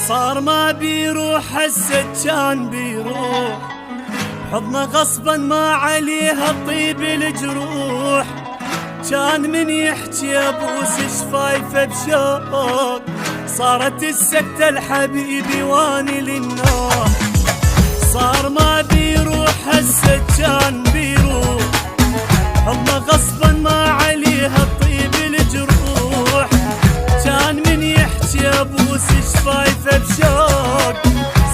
صار ما بيروح هسه كان بيروح، حضنه غصبا ما عليها طيب الجروح. كان من يحكي ابوس شفايفه بشوق، صارت السكتة الحبيبي واني للنوم. صار ما بيروح هسه كان بيروح، حضنه غصبا ما عليها طيب الجروح. كان من يحكي ابوس شفايفه بشوق،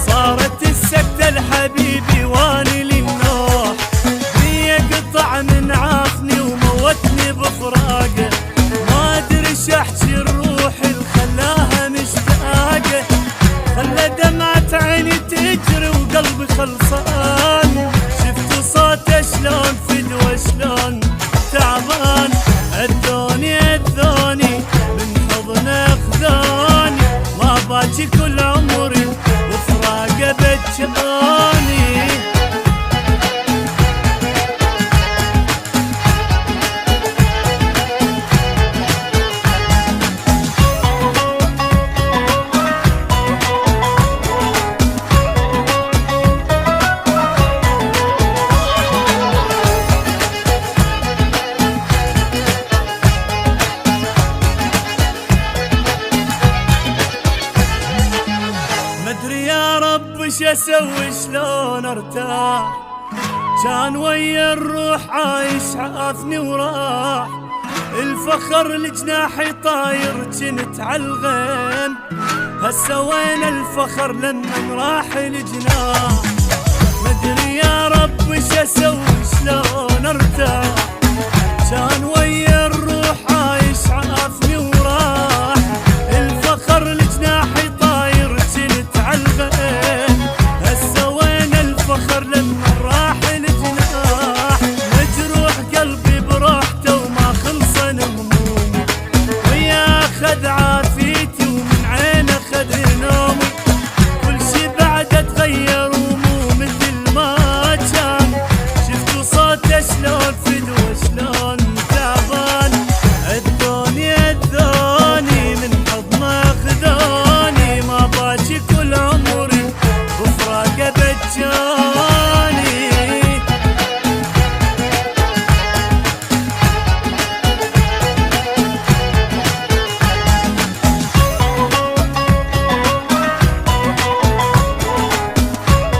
صارت السكتة الحبيبي واني للنوح. يقطع من عافني وموتني بفراقه، ما ادري احكي الروح اللي خلاها مشتاقه. خلى دمعة عيني تجري وقلبي خلصان، شفت صوته شلون فدوه شلون تعبان. اذوني من حضنه خذوني، ما باكي كل عمري وفراقه بجاني. وش اسوي شلون ارتاح، كان ويا الروح عايش عافني وراح. الفخر لجناحي طاير جنت عالغيم، هسه وين الفخر لمن راح الجناح. مدري يا رب وش اسوي شلون ارتاح، كان ويا